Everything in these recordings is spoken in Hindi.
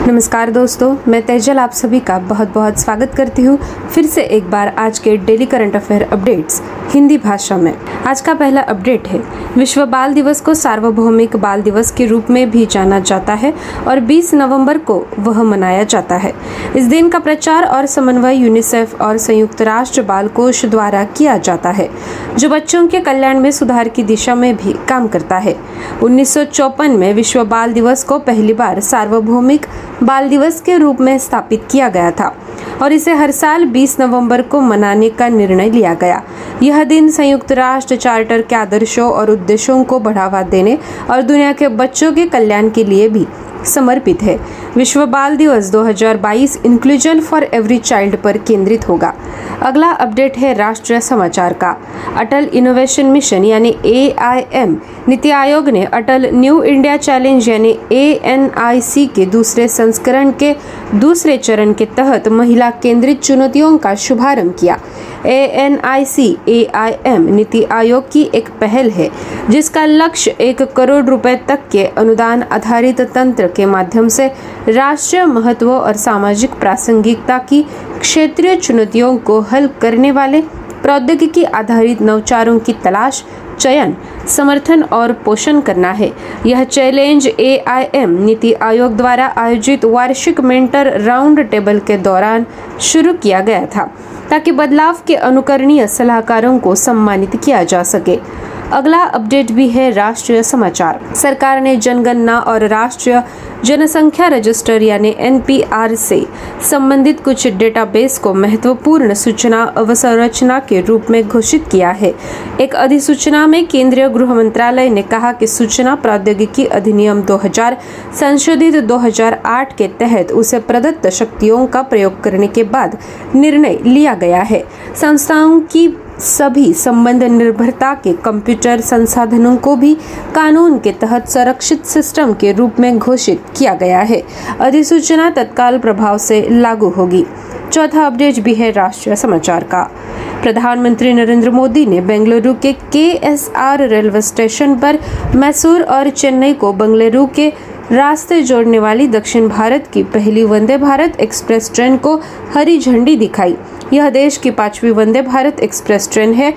नमस्कार दोस्तों, मैं तेजल आप सभी का बहुत बहुत स्वागत करती हूँ फिर से एक बार आज के daily current affair updates Hindi भाषा में। आज का पहला अपडेट है, विश्व बाल दिवस को सार्वभौमिक बाल दिवस के रूप में भी जाना जाता है और 20 नवंबर को वह मनाया जाता है। इस दिन का प्रचार और समन्वय यूनिसेफ और संयुक्त राष्ट्र बाल कोष द्वारा किया जाता है, जो बच्चों के कल्याण में सुधार की दिशा में भी काम करता है। 1954 में विश्व बाल दिवस को पहली बार सार्वभौमिक बाल दिवस के रूप में स्थापित किया गया था और इसे हर साल 20 नवंबर को मनाने का निर्णय लिया गया। यह दिन संयुक्त राष्ट्र चार्टर के आदर्शों और उद्देश्यों को बढ़ावा देने और दुनिया के बच्चों के कल्याण के लिए भी समर्पित है। विश्व बाल दिवस 2022 इंक्लूजन फॉर एवरी चाइल्ड पर केंद्रित होगा। अगला अपडेट है राष्ट्रीय समाचार का। अटल इनोवेशन मिशन यानी AIM नीति आयोग ने अटल न्यू इंडिया चैलेंज यानी ANIC के दूसरे संस्करण के दूसरे चरण के तहत महिला केंद्रित चुनौतियों का शुभारंभ किया। AIM नीति आयोग की एक पहल है जिसका लक्ष्य 1 करोड़ रुपए तक के अनुदान आधारित तंत्र के माध्यम से राष्ट्रीय महत्व और सामाजिक प्रासंगिकता की क्षेत्रीय चुनौतियों को हल करने वाले प्रौद्योगिकी आधारित नवाचारों की तलाश, चयन, समर्थन और पोषण करना है। यह चैलेंज AIM नीति आयोग द्वारा आयोजित वार्षिक मेंटर राउंड टेबल के दौरान शुरू किया गया था ताकि बदलाव के अनुकरणीय सलाहकारों को सम्मानित किया जा सके। अगला अपडेट भी है राष्ट्रीय समाचार। सरकार ने जनगणना और राष्ट्रीय जनसंख्या रजिस्टर यानी NPR से संबंधित कुछ डेटाबेस को महत्वपूर्ण सूचना अवसंरचना के रूप में घोषित किया है। एक अधिसूचना में केंद्रीय गृह मंत्रालय ने कहा कि सूचना प्रौद्योगिकी अधिनियम 2000 संशोधित 2008 के तहत उसे प्रदत्त शक्तियों का प्रयोग करने के बाद निर्णय लिया गया है। संस्थाओं की सभी संबंध निर्भरता के कंप्यूटर संसाधनों को भी कानून के तहत संरक्षित सिस्टम के रूप में घोषित किया गया है। अधिसूचना तत्काल प्रभाव से लागू होगी। चौथा अपडेट भी है राष्ट्रीय समाचार का। प्रधानमंत्री नरेंद्र मोदी ने बेंगलुरु के KSR रेलवे स्टेशन पर मैसूर और चेन्नई को बेंगलुरु के रास्ते जोड़ने वाली दक्षिण भारत की पहली वंदे भारत एक्सप्रेस ट्रेन को हरी झंडी दिखाई। यह देश की 5वीं वंदे भारत एक्सप्रेस ट्रेन है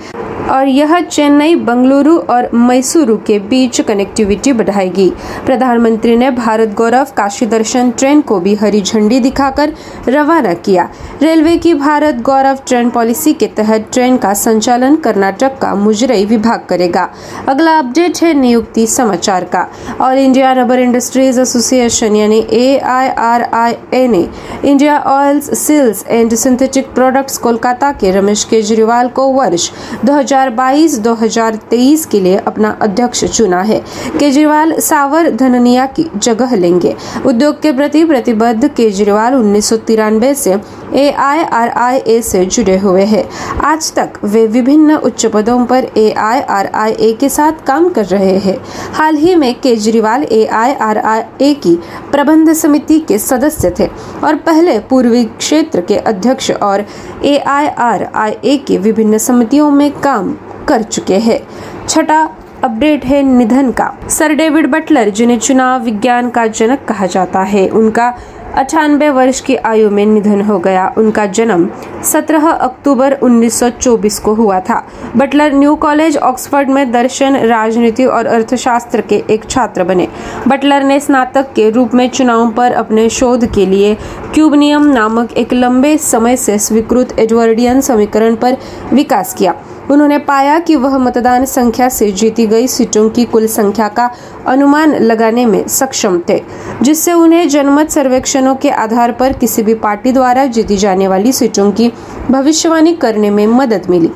और यह चेन्नई, बेंगलुरु और मैसूरू के बीच कनेक्टिविटी बढ़ाएगी। प्रधानमंत्री ने भारत गौरव काशी दर्शन ट्रेन को भी हरी झंडी दिखाकर रवाना किया। रेलवे की भारत गौरव ट्रेन पॉलिसी के तहत ट्रेन का संचालन कर्नाटक का मुजरई विभाग करेगा। अगला अपडेट है नियुक्ति समाचार का। All India Rubber Industries Association यानी AIRIA ने India Oils, Seals and Synthetic Products Kolkata के रमेश केजरीवाल को वर्ष 2022-2023 के लिए अपना अध्यक्ष चुना है। केजरीवाल सावर धननिया की जगह लेंगे। उद्योग के प्रति प्रतिबद्ध केजरीवाल 1993 से AIRIA से जुड़े हुए हैं। आज तक वे विभिन्न उच्च पदों पर AIRIA के साथ काम कर रहे हैं। हाल ही में केजरीवाल AIRIA की प्रबंध समिति के सदस्य थे और पहले पूर्वी क्षेत्र के अध्यक्ष और AIRIA की विभिन्न समितियों में काम कर चुके हैं। छठा अपडेट है निधन का। सर डेविड बटलर, जिन्हें चुनाव विज्ञान का जनक कहा जाता है, उनका 98 वर्ष की आयु में निधन हो गया। उनका जन्म 17 अक्टूबर 1924 को हुआ था। बटलर न्यू कॉलेज ऑक्सफोर्ड में दर्शन, राजनीति और अर्थशास्त्र के एक छात्र बने। बटलर ने स्नातक के रूप में चुनाव पर अपने शोध के लिए क्यूबनियम नामक एक लंबे समय से स्वीकृत एडवर्डियन समीकरण पर विकास किया। उन्होंने पाया कि वह मतदान संख्या से जीती गई सीटों की कुल संख्या का अनुमान लगाने में सक्षम थे, जिससे उन्हें जनमत सर्वेक्षणों के आधार पर किसी भी पार्टी द्वारा जीती जाने वाली सीटों की भविष्यवाणी करने में मदद मिली।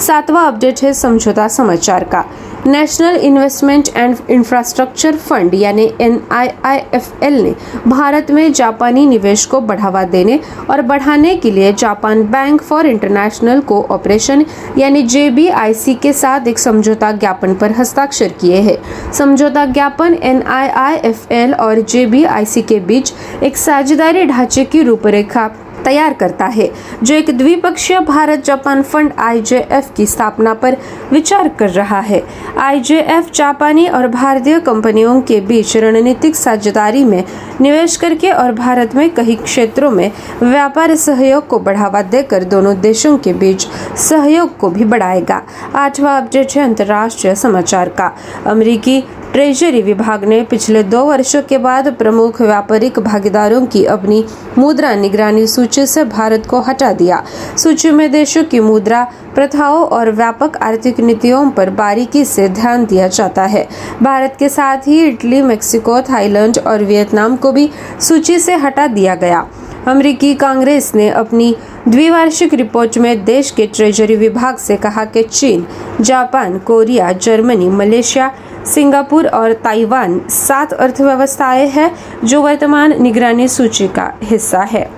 सातवां अपडेट है समझौता समाचार का। National investment and infrastructure fund यानी NIIFL ने भारत में जापानी निवेश को बढ़ावा देने और बढ़ाने के लिए Japan bank for international cooperation यानी JBIC के साथ एक समझौता ज्ञापन पर हस्ताक्षर किए हैं। समझौता ज्ञापन NIIFL और JBIC के बीच एक साझेदारी ढांचे की रूपरेखा तैयार करता है, जो एक द्विपक्षीय भारत जापान फंड IJF की स्थापना पर विचार कर रहा है। IJF जापानी और भारतीय कंपनियों के बीच रणनीतिक साझेदारी में निवेश करके और भारत में कई क्षेत्रों में व्यापार सहयोग को बढ़ावा देकर दोनों देशों के बीच सहयोग को भी बढ़ाएगा। 8वां अपडेट है अंतर्राष्ट्रीय समाचार का। अमेरिकी ट्रेजरी विभाग ने पिछले 2 वर्षों के बाद प्रमुख व्यापारिक भागीदारों की अपनी मुद्रा निगरानी सूची से भारत को हटा दिया। सूची में देशों की मुद्रा प्रथाओं और व्यापक आर्थिक नीतियों पर बारीकी से ध्यान दिया जाता है। भारत के साथ ही इटली, मेक्सिको, थाईलैंड और वियतनाम को भी सूची से हटा दिया गया। अमेरिकी कांग्रेस ने अपनी द्विवार्षिक रिपोर्ट में देश के ट्रेजरी विभाग से कहा कि चीन, Japan, Korea, Germany, Malaysia, Singapore और ताइवान 7 अर्थव्यवस्थाएं हैं जो वर्तमान निगरानी सूची का हिस्सा है।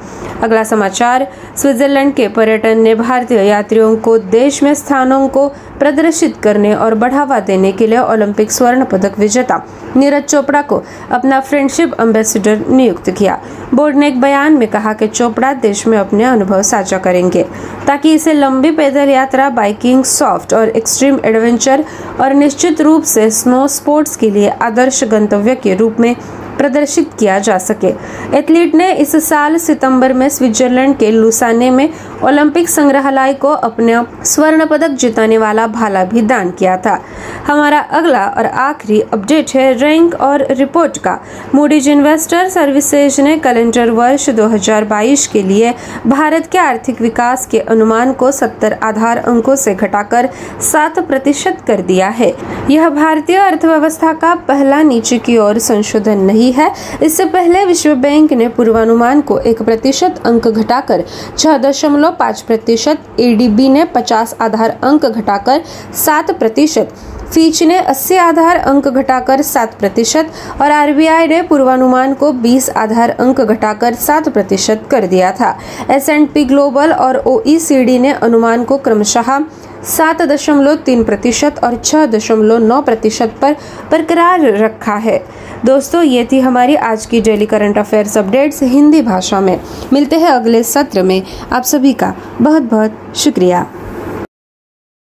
अगला समाचार, स्विट्जरलैंड के पर्यटन ने भारतीय यात्रियों को देश में स्थानों को प्रदर्शित करने और बढ़ावा देने के लिए ओलंपिक स्वर्ण पदक विजेता नीरज चोपड़ा को अपना फ्रेंडशिप एम्बेसडर नियुक्त किया। बोर्ड ने एक बयान में कहा कि चोपड़ा देश में अपने अनुभव साझा करेंगे ताकि इसे लंबी पैदल यात्रा, बाइकिंग, सॉफ्ट और एक्सट्रीम एडवेंचर और निश्चित रूप से स्नो स्पोर्ट्स के लिए आदर्श गंतव्य के रूप में प्रदर्शित किया जा सके। एथलीट ने इस साल सितंबर में स्विट्जरलैंड के लुसाने में ओलंपिक संग्रहालय को अपना स्वर्ण पदक जिताने वाला भाला भी दान किया था। हमारा अगला और आखिरी अपडेट है रैंक और रिपोर्ट का। मूडीज इन्वेस्टर सर्विसेज ने कैलेंडर वर्ष 2022 के लिए भारत के आर्थिक विकास के अनुमान को 70 आधार अंकों से घटाकर 7% कर दिया है। यह भारतीय अर्थव्यवस्था का पहला नीचे की ओर संशोधन नहीं है। इससे पहले विश्व बैंक ने पूर्वानुमान को 1% अंक घटाकर 6.5%, ADB ने 50 आधार अंक घटाकर 7%, फीच ने 80 आधार अंक घटाकर 7% और RBI ने पूर्वानुमान को 20 आधार अंक घटाकर 7% कर दिया था। S&P ग्लोबल और OECD ने अनुमान को क्रमशः 7.3% और 6.9% पर बरकरार रखा है। दोस्तों, ये थी हमारी आज की daily current affairs updates Hindi भाषा में। मिलते हैं अगले सत्र में। आप सभी का बहुत बहुत शुक्रिया।